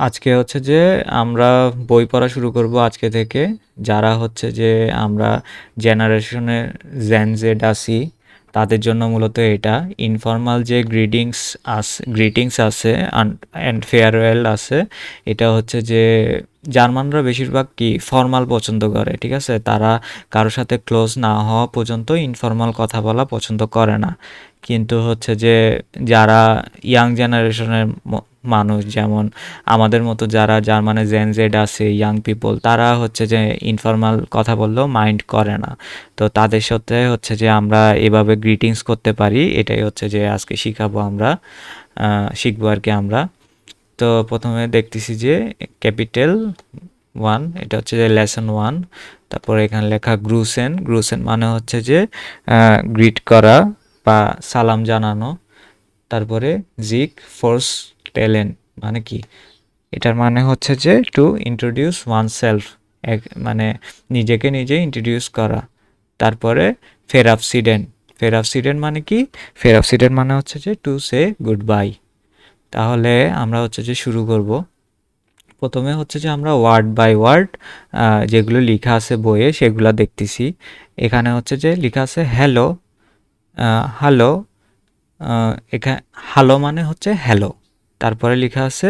আজকে হচ্ছে যে আমরা বই পড়া শুরু করব আজকে থেকে। যারা হচ্ছে যে আমরা জেনারেশনের জেন জেড আছি, তাদের জন্য মূলত এটা ইনফর্মাল যে গ্রিটিংস আছে অ্যান্ড ফেয়ারওয়েল আছে। এটা হচ্ছে যে জার্মানরা বেশিরভাগ কি ফর্মাল পছন্দ করে, ঠিক আছে? তারা কারোর সাথে ক্লোজ না হওয়া পর্যন্ত ইনফর্মাল কথা বলা পছন্দ করে না। কিন্তু হচ্ছে যে যারা ইয়াং জেনারেশনের মানুষ, যেমন আমাদের মতো যারা জার্মানে জেন জেড আছে, ইয়াং পিপল, তারা হচ্ছে যে ইনফর্মাল কথা বললেও মাইন্ড করে না। তো তাদের সাথে হচ্ছে যে আমরা এভাবে গ্রিটিংস করতে পারি, এটাই হচ্ছে যে আজকে শিখবো আর কি আমরা। তো প্রথমে দেখতেছি যে ক্যাপিটাল ওয়ান, এটা হচ্ছে যে লেসন ওয়ান। তারপর এখানে লেখা গ্রুসেন। গ্রুসেন মানে হচ্ছে যে গ্রিট করা বা সালাম জানানো। তারপরে জিক ফোর্স টেলেন মানে কি? এটার মানে হচ্ছে যে টু ইন্ট্রোডিউস ওয়ানসেলফ, মানে নিজেকে নিজে ইন্ট্রোডিউস করা। তারপরে ফেরাফসিডেন। ফেরাফসিডেন মানে কি? ফেরাফসিডেন মানে হচ্ছে যে টু সে গুড বাই। তাহলে আমরা হচ্ছে যে শুরু করব। প্রথমে হচ্ছে যে আমরা ওয়ার্ড বাই ওয়ার্ড যেগুলো লেখা আছে বইয়ে সেগুলো দেখতেছি। এখানে হচ্ছে যে লেখা আছে হ্যালো। হ্যালো, এখানে হ্যালো মানে হচ্ছে হ্যালো। তারপরে লেখা আছে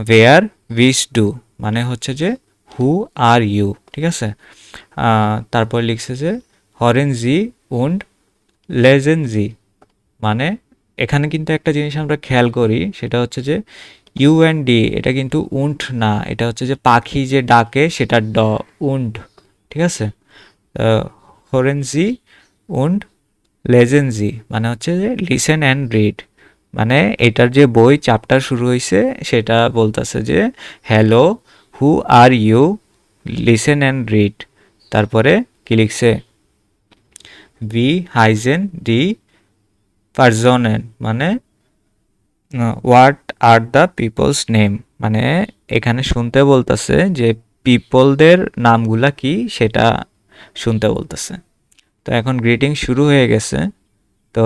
ওয়েয়ার উইস ডু, মানে হচ্ছে যে হু আর ইউ, ঠিক আছে? তারপর লিখছে যে হরেন জি উন্ড লেজেন জি, মানে এখানে কিন্তু একটা জিনিস আমরা খেয়াল করি, সেটা হচ্ছে যে ইউ অ্যান্ড ডি, এটা কিন্তু উন্ড না, এটা হচ্ছে যে পাখি যে ডাকে সেটা উন্ড, ঠিক আছে? হরেন জি উন্ড লেজেন জি মানে হচ্ছে যে লিসেন অ্যান্ড রিড। মানে এটার যে বই চ্যাপ্টার শুরু হয়েছে সেটা বলতেছে যে hello, who are you, listen and read. তারপরে কি লিখছে? ভি হাইজেন ডি পারজনেন, মানে what are the people's name, মানে এখানে শুনতে বলতেছে যে পিপলদের নামগুলা কি সেটা শুনতে বলতেছে। তো এখন গ্রিটিং শুরু হয়ে গেছে। তো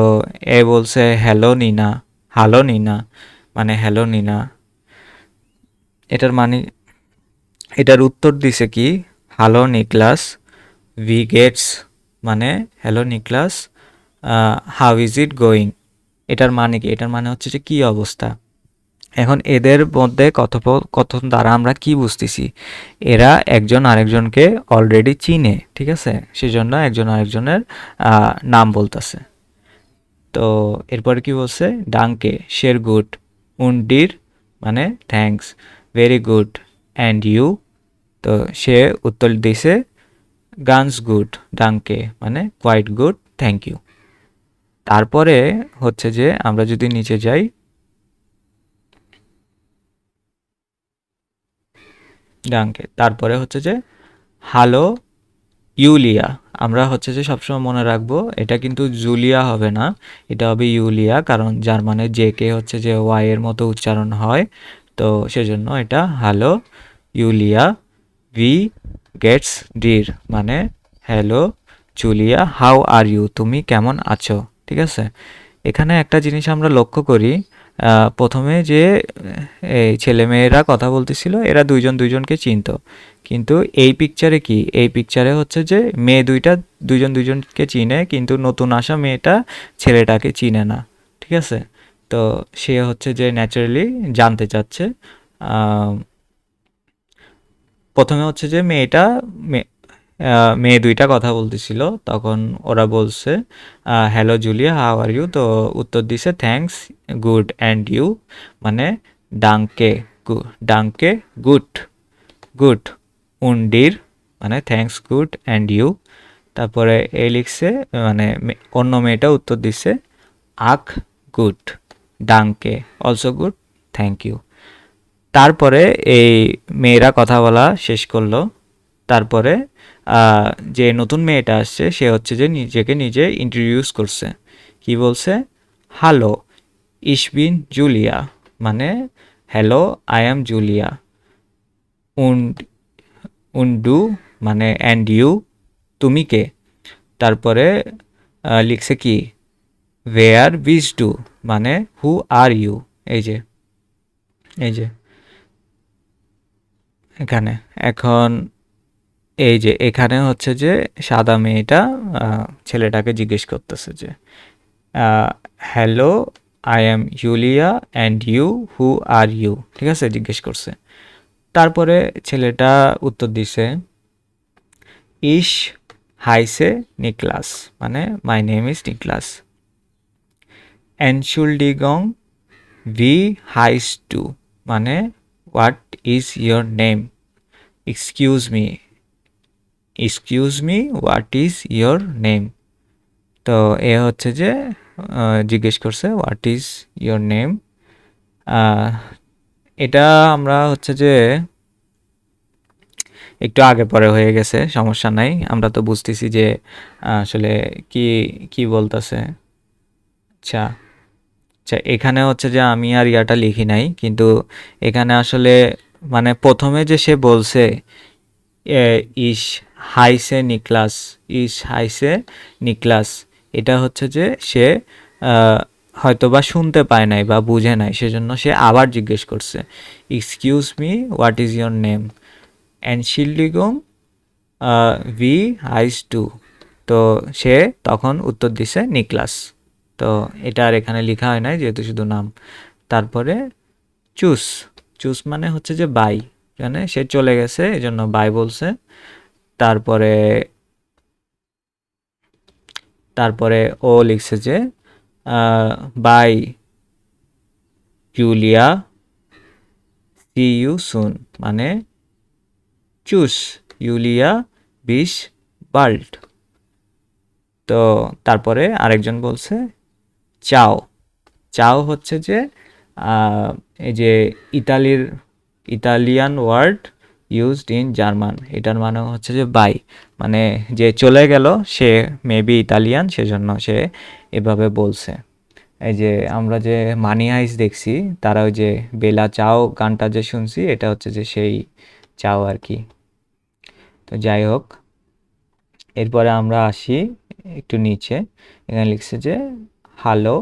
এ বলছে হ্যালো নিনা, হ্যালো নিনা, মানে হ্যালো নিনা। এটার মানে, এটার উত্তর দিছে কি? হ্যালো নিকলাস, ভি গেটস, মানে hello Niklas, how is it going. এটার মানে কি? এটার মানে হচ্ছে যে কি অবস্থা। এখন এদের মধ্যে কথোপকথন দ্বারা আমরা কি বুঝতেছি? এরা একজন আরেকজনকে অলরেডি চিনে, ঠিক আছে? সেজন্য একজন আরেকজনের নাম বলতেছে। তো এরপরে কি বলছে? ডাঙ্কে শের গুড, উন্ডির মানে thanks, very good, and you. তো সে উত্তর দিছে গানস গুড, ডাঙ্কে মানে কোয়াইট গুড, থ্যাংক ইউ। তারপরে হচ্ছে যে আমরা যদি নিচে যাই, ডাঙ্কে, তারপরে হচ্ছে যে হ্যালো ইউলিয়া। আমরা হচ্ছে যে সবসময় মনে রাখবো এটা কিন্তু জুলিয়া হবে না, এটা হবে ইউলিয়া, কারণ জার্মানের জে কে হচ্ছে যে ওয়াই এর মতো উচ্চারণ হয়। তো সেজন্য এটা হ্যালো ইউলিয়া, ভি গেটস ডির, মানে hello Julia, how are you, তুমি কেমন আছো, ঠিক আছে? এখানে একটা জিনিস আমরা লক্ষ্য করি, প্রথমে যে এই ছেলেমেয়েরা কথা বলতেছিল এরা দুইজন দুইজনকে চিনতো, কিন্তু এই পিকচারে কি? এই পিকচারে হচ্ছে যে মেয়ে দুইটা দুইজন দুইজনকে চিনে, কিন্তু নতুন আসা মেয়েটা ছেলেটাকে চিনে না, ঠিক আছে? তো সে হচ্ছে যে ন্যাচারালি জানতে চাচ্ছে। আহ, প্রথমে হচ্ছে যে মেয়ে দুইটা কথা বলতেছিল, তখন ওরা বলছে hello Julia, how are you. তো উত্তর দিছে থ্যাঙ্কস গুড অ্যান্ড ইউ, মানে ডাঙ্কে ডাঙ্কে গুড, গুড উন্ডির, মানে থ্যাঙ্কস গুড অ্যান্ড ইউ। তারপরে এ লিখছে, মানে অন্য মেয়েটা উত্তর দিছে আখ গুড, ডাঙ্কে অলসো গুড, থ্যাংক ইউ। তারপরে এই মেয়েরা কথা বলা শেষ করলো। তারপরে যে নতুন মেয়েটা আসছে সে হচ্ছে যে নিজেকে নিজে ইন্ট্রোডিউস করছে। কি বলছে? হ্যালো ইশবিন জুলিয়া, মানে হ্যালো আই অ্যাম জুলিয়া। উন্ড উন্ডু মানে অ্যান্ড ইউ, তুমি কে? তারপরে লিখছে কি? ওয়েয়ার বিচ ডু, মানে হু আর ইউ। এই যে, এই যে, এখানে এখন এই যে এখানে হচ্ছে যে সাদা মেয়েটা ছেলেটাকে জিজ্ঞেস করতেছে যে hello, I am Julia and you, who are you, ঠিক আছে, জিজ্ঞেস করছে। তারপরে ছেলেটা উত্তর দিছে ইশ হাইসে নিকলাস, মানে মাই নেম ইজ নিকলাস। এনশুলডিগং ভি হাইস টু, মানে what is your name. Excuse me, what is your name. তো এ হচ্ছে যে জিজ্ঞেস করছে হোয়াট ইজ ইয়োর নেম। এটা আমরা হচ্ছে যে একটু আগে পরে হয়ে গেছে, সমস্যা নাই, আমরা তো বুঝতেছি যে আসলে কি কি বলতেছে। আচ্ছা আচ্ছা, এখানে হচ্ছে যে আমি আর ইয়াটা লিখি নাই, কিন্তু এখানে আসলে মানে প্রথমে যে সে বলছে ইস হাইসে নিকলাস, ইস হাইসে নিকলাস, এটা হচ্ছে যে সে হয়তো বা শুনতে পায় নাই বা বুঝে নাই, সেজন্য সে আবার জিজ্ঞেস করছে excuse me, what is your name. অ্যানশিল্ডিগং ভি হাইস টু, তো সে তখন উত্তর দিছে নিকলাস। তো এটা আর এখানে লেখা হয় নাই, যেহেতু শুধু নাম। তারপরে চুস, চুস মানে হচ্ছে যে বাই, মানে সে চলে গেছে এই জন্য বাই বলছে। তারপরে তারপরে ও লিখছে যে bye Julia, see you soon, মানে চুস ইউলিয়া বিশ বাল্ট। তো তারপরে আরেকজন বলছে চাও, চাও হচ্ছে যে এই যে Italian word used in German, এটার মানে হচ্ছে যে বাই, মানে যে চলে গেল সে মেবি ইতালিয়ান, সেজন্য সে এভাবে বলছে। এই যে আমরা যে মানি হাইস দেখছি, তারা ওই যে বেলা চাও গানটা যে শুনছি, এটা হচ্ছে যে সেই চাও আর কি। তো যাই হোক, এরপরে আমরা আসি একটু নিচে, এখানে লিখছে যে হ্যালো,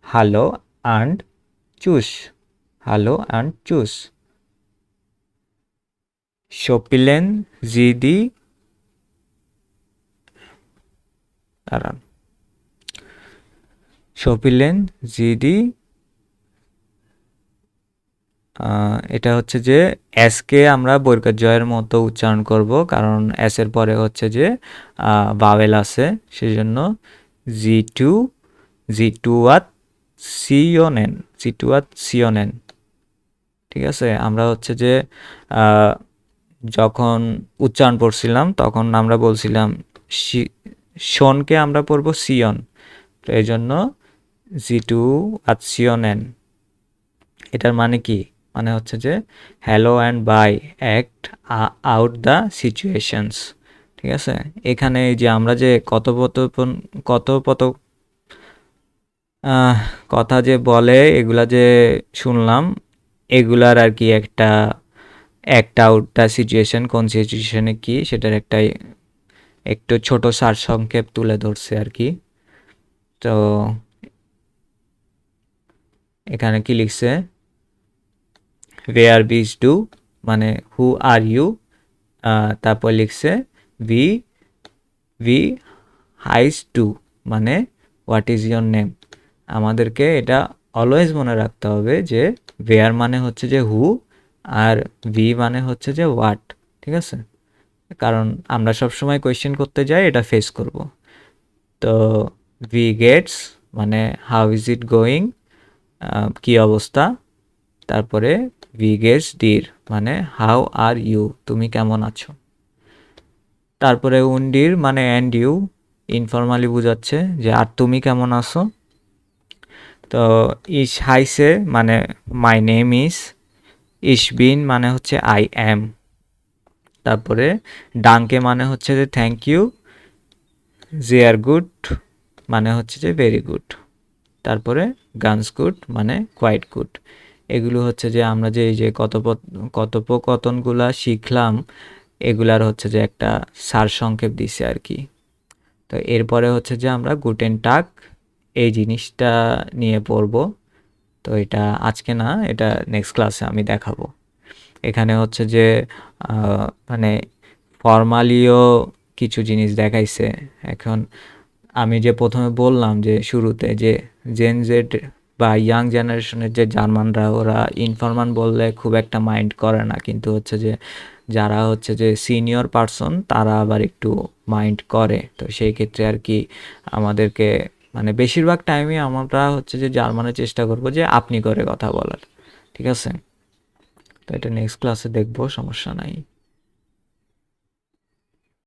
হ্যালো অ্যান্ড চুস, হ্যালো অ্যান্ড চুস। শপিলেন জিদি, দাঁড়ান, শপিলেন জিদি, এটা হচ্ছে যে এসকে আমরা বর্গের জয়ের মতো উচ্চারণ করব, কারণ এস এর পরে হচ্ছে যে ভাওয়েল আছে, সেজন্য জি টু, জি টু আত সিওনেন, জি টু আত সিওনেন, ঠিক আছে। আমরা হচ্ছে যে যখন উচ্চারণ পড়ছিলাম তখন আমরা বলছিলাম শনকে আমরা পড়ব সিয়ন, তো এই জন্য জি টু আত সিওনেন। এটার মানে কি, মানে হচ্ছে যে hello and bye act out the situations, ঠিক আছে। এখানে এই যে আমরা যে কথোপকথন কথোপকথন কথা যে বলে এগুলা যে শুনলাম, এগুলার আর কি একটা অ্যাক্ট আউট দ্য সিচুয়েশন, কোন সিচুয়েশনে কি সেটার একটা একটু ছোট সারসংক্ষেপ তুলে ধরছে আর কি। তো এখানে কি লিখছে, ওয়েয়ার বিজ ডু, মানে হু আর ইউ, তারপর লিখছে ভি ভি হাইস টু, মানে হোয়াট ইজ ইয়োর নেম। আমাদেরকে এটা অলওয়েজ মনে রাখতে হবে যে ওয়েয়ার মানে হচ্ছে যে হু, আর ভি মানে হচ্ছে যে হোয়াট, ঠিক আছে, কারণ আমরা সবসময় কোয়েশ্চেন করতে যাই এটা ফেস করব। তো ভি গেটস মানে হাউ ইজ ইট গোয়িং, কী অবস্থা। তারপরে ভি গেটস ডির মানে হাউ আর ইউ, তুমি কেমন আছো। তারপরে উন্ডির মানে অ্যান্ড ইউ, ইনফর্মালি বোঝাচ্ছে যে আর তুমি কেমন আছো। তো ইস হাইসে মানে মাই নেম ইজ, ইস বিন মানে হচ্ছে আই অ্যাম। তারপরে ডাঙ্কে মানে হচ্ছে যে থ্যাংক ইউ, জে আর গুড মানে হচ্ছে যে ভেরি গুড। তারপরে গানস গুড মানে কোয়াইট গুড। এগুলো হচ্ছে যে আমরা যে এই যে কথোপকথনগুলা শিখলাম, এগুলার হচ্ছে যে একটা সারসংক্ষেপ দিছে আর কি। তো এরপরে হচ্ছে যে আমরা গুটেন টাগ এই জিনিসটা নিয়ে পড়ব। তো এটা আজকে না, এটা নেক্সট ক্লাসে আমি দেখাবো। এখানে হচ্ছে যে মানে ফর্মালিও কিছু জিনিস দেখাইছে। এখন আমি যে প্রথমে বললাম যে শুরুতে যে জেন জেড বা ইয়াং জেনারেশনের যে জার্মানরা ওরা ইনফরমান বললে খুব একটা মাইন্ড করে না, কিন্তু হচ্ছে যে যারা হচ্ছে যে সিনিয়র পার্সন তারা আবার একটু মাইন্ড করে। তো সেই ক্ষেত্রে আর কি আমাদেরকে মানে বেশিরভাগ টাইমে আমরা হচ্ছে যে জার্মানের চেষ্টা করব যে আপনি করে কথা বলার। ঠিক আছে, তো এটা নেক্সট ক্লাসে দেখবো, সমস্যা নাই।